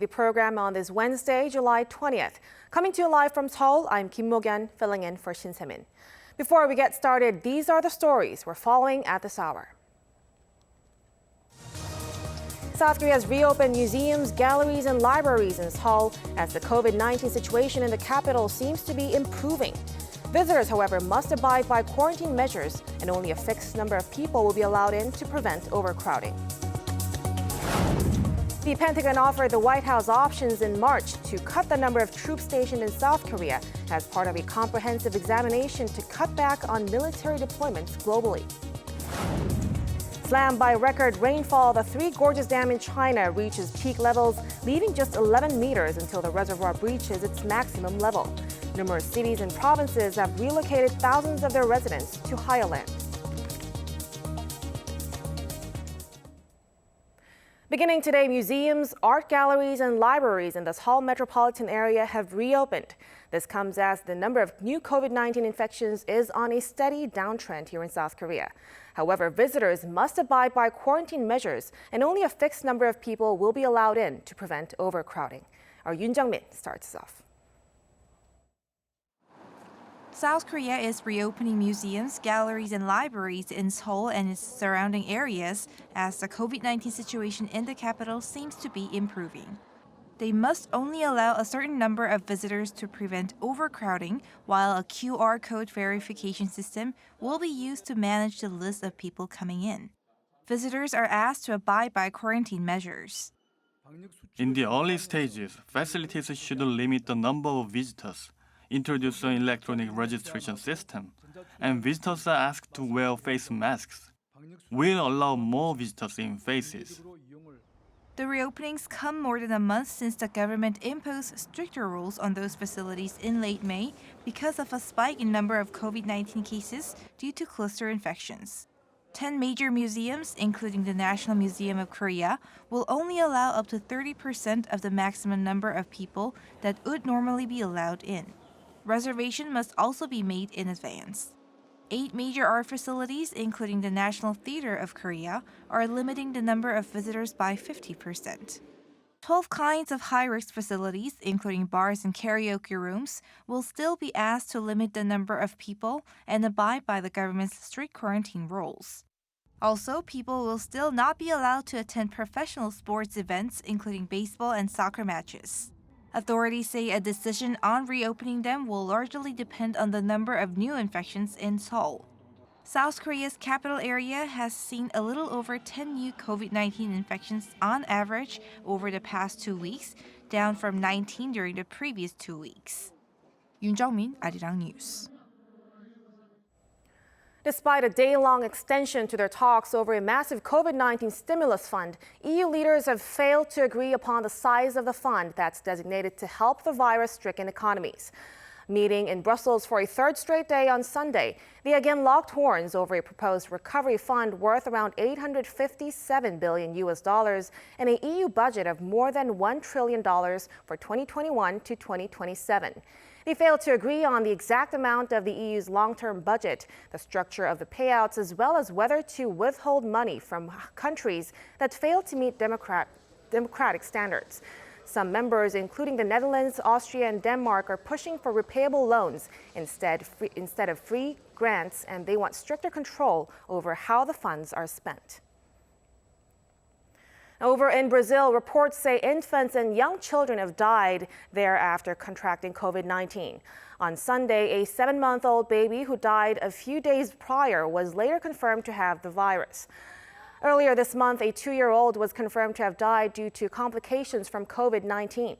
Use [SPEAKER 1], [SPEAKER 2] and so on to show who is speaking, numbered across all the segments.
[SPEAKER 1] The program on this Wednesday, July 20th. Coming to you live from Seoul, I'm Kim Mo-gyun, filling in for Shin Se-min. Before we get started, these are the stories we're following at this hour. South Korea has reopened museums, galleries, and libraries in Seoul as the COVID-19 situation in the capital seems to be improving. Visitors, however, must abide by quarantine measures, and only a fixed number of people will be allowed in to prevent overcrowding. The Pentagon offered the White House options in March to cut the number of troops stationed in South Korea as part of a comprehensive examination to cut back on military deployments globally. Slammed by record rainfall, the Three Gorges Dam in China reaches peak levels, leaving just 11 meters until the reservoir breaches its maximum level. Numerous cities and provinces have relocated thousands of their residents to higher land. Beginning today, museums, art galleries, and libraries in the Seoul metropolitan area have reopened. This comes as the number of new COVID-19 infections is on a steady downtrend here in South Korea. However, visitors must abide by quarantine measures, and only a fixed number of people will be allowed in to prevent overcrowding. Our Yoon Jung-min starts us off.
[SPEAKER 2] South Korea is reopening museums, galleries, and libraries in Seoul and its surrounding areas as the COVID-19 situation in the capital seems to be improving. They must only allow a certain number of visitors to prevent overcrowding, while a QR code verification system will be used to manage the list of people coming in. Visitors are asked to abide by quarantine measures.
[SPEAKER 3] In the early stages, facilities should limit the number of visitors, introduce an electronic registration system, and visitors are asked to wear face masks. We'll allow more visitors in faces.
[SPEAKER 2] The reopenings come more than a month since the government imposed stricter rules on those facilities in late May because of a spike in number of COVID-19 cases due to cluster infections. 10 major museums, including the National Museum of Korea, will only allow up to 30% of the maximum number of people that would normally be allowed in. Reservation must also be made in advance. 8 major art facilities, including the National Theater of Korea, are limiting the number of visitors by 50%. 12 kinds of high-risk facilities, including bars and karaoke rooms, will still be asked to limit the number of people and abide by the government's strict quarantine rules. Also, people will still not be allowed to attend professional sports events, including baseball and soccer matches. Authorities say a decision on reopening them will largely depend on the number of new infections in Seoul. South Korea's capital area has seen a little over 10 new COVID-19 infections on average over the past 2 weeks, down from 19 during the previous 2 weeks. Yoon Jung-min, Arirang News.
[SPEAKER 1] Despite a day-long extension to their talks over a massive COVID-19 stimulus fund, EU leaders have failed to agree upon the size of the fund that's designated to help the virus-stricken economies. Meeting in Brussels for a third straight day on Sunday, they again locked horns over a proposed recovery fund worth around $857 billion and an EU budget of more than $1 trillion for 2021 to 2027. They failed to agree on the exact amount of the EU's long-term budget, the structure of the payouts, as well as whether to withhold money from countries that fail to meet democratic standards. Some members, including the Netherlands, Austria, and Denmark, are pushing for repayable loans instead of free grants, and they want stricter control over how the funds are spent. Over in Brazil, reports say infants and young children have died there after contracting COVID-19. On Sunday, a 7-month-old baby who died a few days prior was later confirmed to have the virus. Earlier this month, a 2-year-old was confirmed to have died due to complications from COVID-19.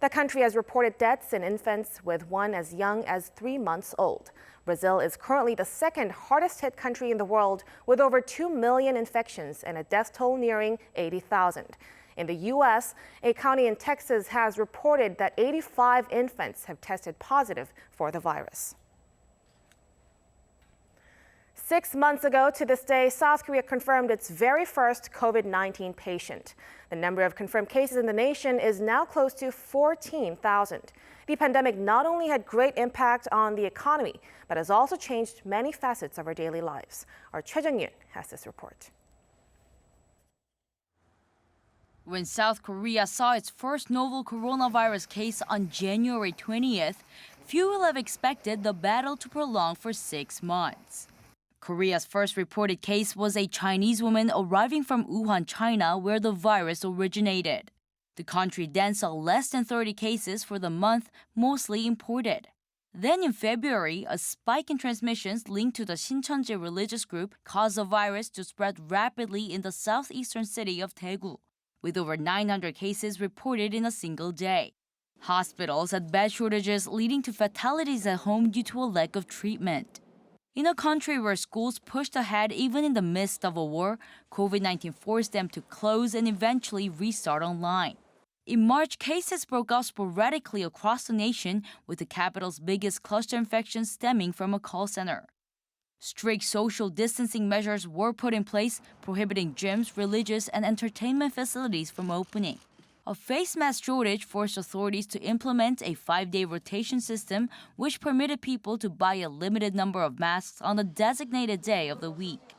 [SPEAKER 1] The country has reported deaths in infants, with one as young as 3 months old. Brazil is currently the second hardest hit country in the world, with over 2 million infections and a death toll nearing 80,000. In the U.S., a county in Texas has reported that 85 infants have tested positive for the virus. 6 months ago to this day, South Korea confirmed its very first COVID-19 patient. The number of confirmed cases in the nation is now close to 14,000. The pandemic not only had great impact on the economy, but has also changed many facets of our daily lives. Our Choi Jung-yoon has this report.
[SPEAKER 4] When South Korea saw its first novel coronavirus case on January 20th, few will have expected the battle to prolong for 6 months. Korea's first reported case was a Chinese woman arriving from Wuhan, China, where the virus originated. The country then saw less than 30 cases for the month, mostly imported. Then in February, a spike in transmissions linked to the Shincheonje religious group caused the virus to spread rapidly in the southeastern city of Daegu, with over 900 cases reported in a single day. Hospitals had bed shortages leading to fatalities at home due to a lack of treatment. In a country where schools pushed ahead even in the midst of a war, COVID-19 forced them to close and eventually restart online. In March, cases broke out sporadically across the nation, with the capital's biggest cluster infection stemming from a call center. Strict social distancing measures were put in place, prohibiting gyms, religious, and entertainment facilities from opening. A face mask shortage forced authorities to implement a 5-day rotation system, which permitted people to buy a limited number of masks on a designated day of the week.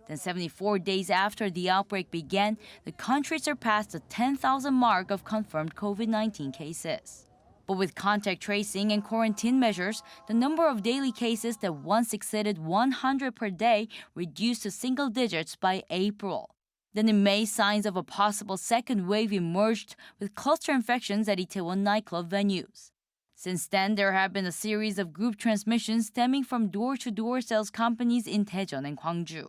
[SPEAKER 4] Then 74 days after the outbreak began, the country surpassed the 10,000 mark of confirmed COVID-19 cases. But with contact tracing and quarantine measures, the number of daily cases that once exceeded 100 per day reduced to single digits by April. Then in May, signs of a possible second wave emerged with cluster infections at Itaewon nightclub venues. Since then, there have been a series of group transmissions stemming from door-to-door sales companies in Daejeon and Gwangju.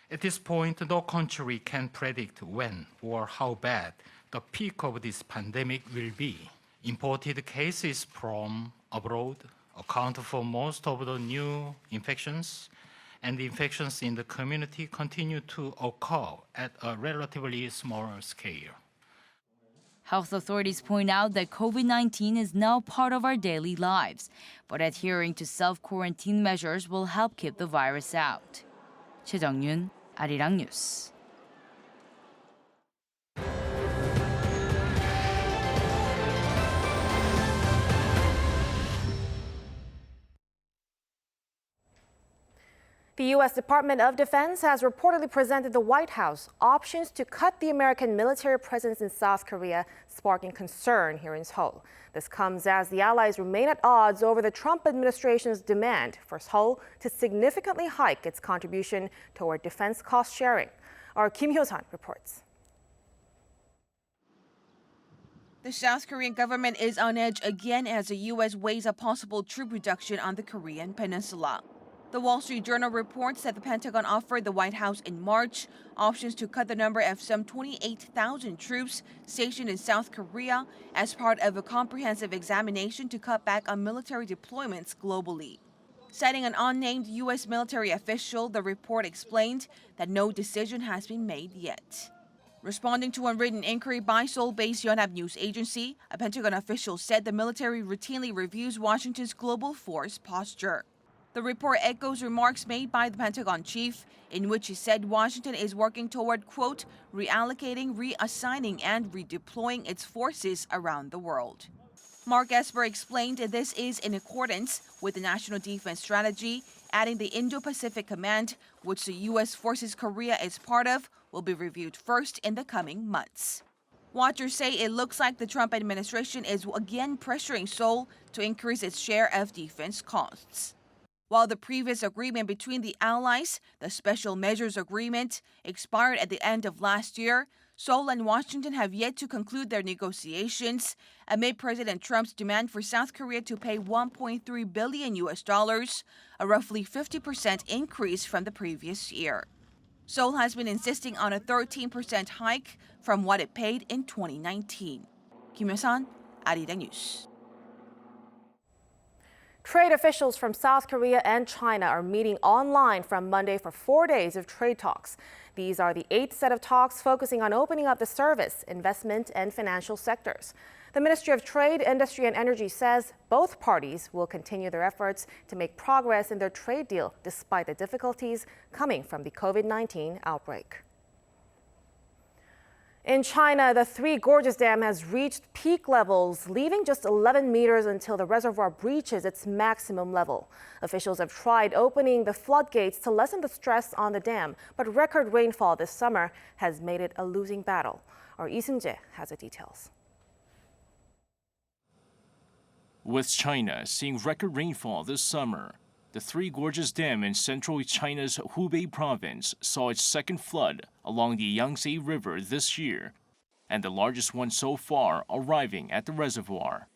[SPEAKER 5] At this point, no country can predict when or how bad the peak of this pandemic will be. Imported cases from abroad account for most of the new infections, and the infections in the community continue to occur at a relatively smaller scale.
[SPEAKER 4] Health authorities point out that COVID-19 is now part of our daily lives, but adhering to self-quarantine measures will help keep the virus out. Choi Jung-yoon, Arirang News.
[SPEAKER 1] The U.S. Department of Defense has reportedly presented the White House options to cut the American military presence in South Korea, sparking concern here in Seoul. This comes as the allies remain at odds over the Trump administration's demand for Seoul to significantly hike its contribution toward defense cost sharing. Our Kim Hyo-sun reports.
[SPEAKER 6] The South Korean government is on edge again as the U.S. weighs a possible troop reduction on the Korean Peninsula. The Wall Street Journal reports that the Pentagon offered the White House in March options to cut the number of some 28,000 troops stationed in South Korea as part of a comprehensive examination to cut back on military deployments globally. Citing an unnamed U.S. military official, the report explained that no decision has been made yet. Responding to a written inquiry by Seoul-based Yonhap News Agency, a Pentagon official said the military routinely reviews Washington's global force posture. The report echoes remarks made by the Pentagon chief, in which he said Washington is working toward, quote, reallocating, reassigning, and redeploying its forces around the world. Mark Esper explained this is in accordance with the National Defense Strategy, adding the Indo-Pacific Command, which the U.S. forces Korea is part of, will be reviewed first in the coming months. Watchers say it looks like the Trump administration is again pressuring Seoul to increase its share of defense costs. While the previous agreement between the allies, the Special Measures Agreement, expired at the end of last year, Seoul and Washington have yet to conclude their negotiations amid President Trump's demand for South Korea to pay $1.3 billion, a roughly 50% increase from the previous year. Seoul has been insisting on a 13% hike from what it paid in 2019. Kim Hyo-sun, Arirang News.
[SPEAKER 1] Trade officials from South Korea and China are meeting online from Monday for 4 days of trade talks. These are the 8th set of talks focusing on opening up the service, investment, and financial sectors. The Ministry of Trade, Industry, and Energy says both parties will continue their efforts to make progress in their trade deal despite the difficulties coming from the COVID-19 outbreak. In China, the Gorges Dam has reached peak levels, leaving just 11 meters until the reservoir breaches its maximum level. Officials have tried opening the floodgates to lessen the stress on the dam, but record rainfall this summer has made it a losing battle. Our Lee Seung-jae has the details.
[SPEAKER 7] With China seeing record rainfall this summer, the Three Gorges Dam in central China's Hubei province saw its second flood along the Yangtze River this year, and the largest one so far arriving at the reservoir.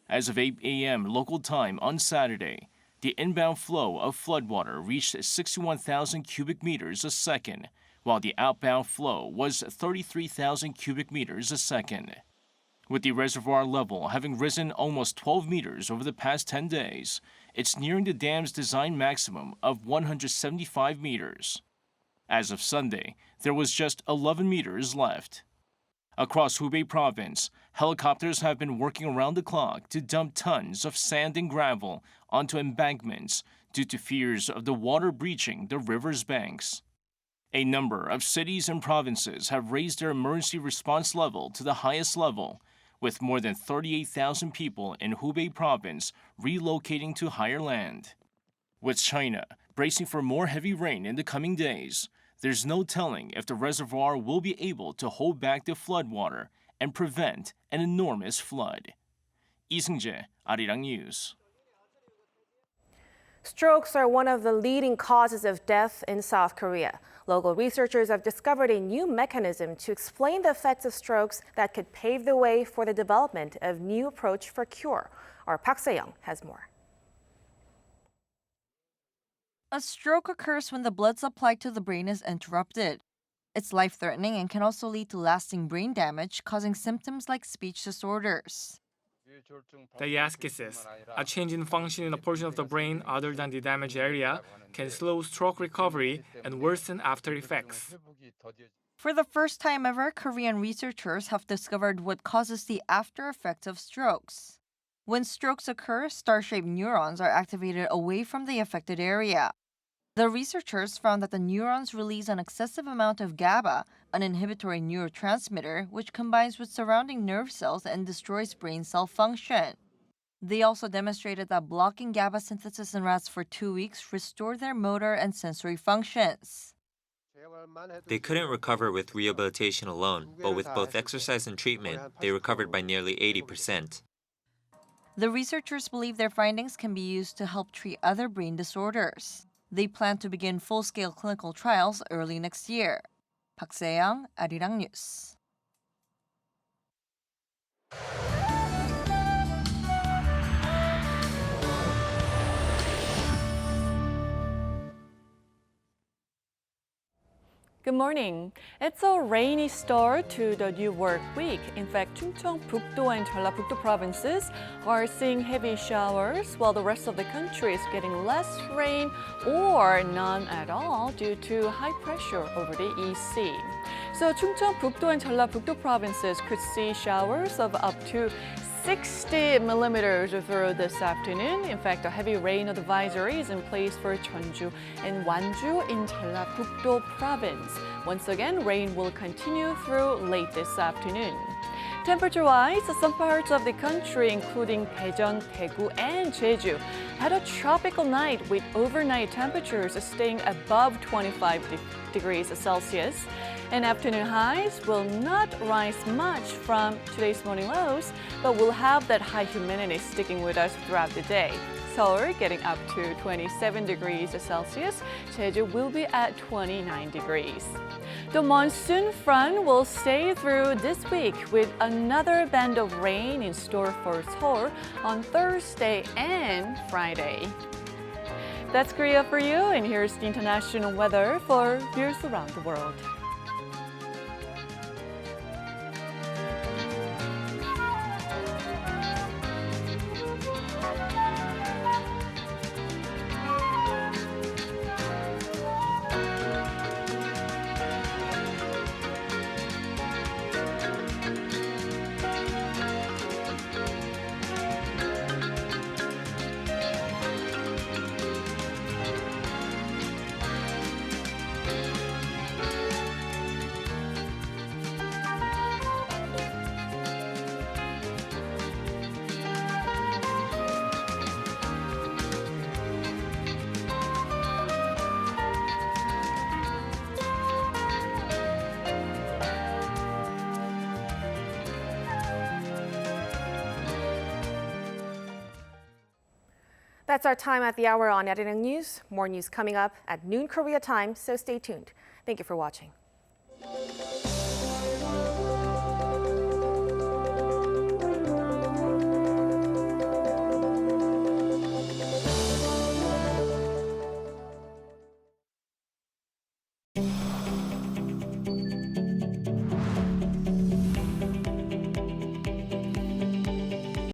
[SPEAKER 7] As of 8 a.m. local time on Saturday, the inbound flow of floodwater reached 61,000 cubic meters a second, while the outbound flow was 33,000 cubic meters a second. With the reservoir level having risen almost 12 meters over the past 10 days, it's nearing the dam's design maximum of 175 meters. As of Sunday, there was just 11 meters left. Across Hubei province, helicopters have been working around the clock to dump tons of sand and gravel onto embankments due to fears of the water breaching the river's banks. A number of cities and provinces have raised their emergency response level to the highest level, with more than 38,000 people in Hubei province relocating to higher land. With China bracing for more heavy rain in the coming days, there's no telling if the reservoir will be able to hold back the floodwater and prevent an enormous flood. Lee Seung-jae, Arirang News.
[SPEAKER 1] Strokes are one of the leading causes of death in South Korea. Local researchers have discovered a new mechanism to explain the effects of strokes that could pave the way for the development of new approach for cure. Our Park Se-young has more.
[SPEAKER 8] A stroke occurs when the blood supply to the brain is interrupted. It's life-threatening and can also lead to lasting brain damage, causing symptoms like speech disorders.
[SPEAKER 9] Diaskesis, a change in function in a portion of the brain other than the damaged area, can slow stroke recovery and worsen after effects.
[SPEAKER 8] For the first time ever, Korean researchers have discovered what causes the after effects of strokes. When strokes occur, star-shaped neurons are activated away from the affected area. The researchers found that the neurons release an excessive amount of GABA, an inhibitory neurotransmitter, which combines with surrounding nerve cells and destroys brain cell function. They also demonstrated that blocking GABA synthesis in rats for 2 weeks restored their motor and sensory functions.
[SPEAKER 10] They couldn't recover with rehabilitation alone, but with both exercise and treatment, they recovered by nearly 80%.
[SPEAKER 8] The researchers believe their findings can be used to help treat other brain disorders. They plan to begin full-scale clinical trials early next year. Park Se-young, Arirang News.
[SPEAKER 11] Good morning. It's a rainy start to the new work week. In fact, 충청북도 and 전라북도 provinces are seeing heavy showers, while the rest of the country is getting less rain or none at all due to high pressure over the East Sea. So 충청북도 and 전라북도 provinces could see showers of up to 60 millimeters through this afternoon. In fact, a heavy rain advisory is in place for Jeonju and Wanju in Jeollabuk-do province. Once again, rain will continue through late this afternoon. Temperature-wise, some parts of the country, including Daejeon, Daegu, and Jeju, had a tropical night with overnight temperatures staying above 25 degrees Celsius. And afternoon highs will not rise much from today's morning lows, but we'll have that high humidity sticking with us throughout the day. Seoul getting up to 27 degrees Celsius. Jeju will be at 29 degrees. The monsoon front will stay through this week with another band of rain in store for Seoul on Thursday and Friday. That's Korea for you, and here's the international weather for viewers around the world.
[SPEAKER 1] That's our time at the hour on Arirang News. More news coming up at noon Korea time, so stay tuned. Thank you for watching.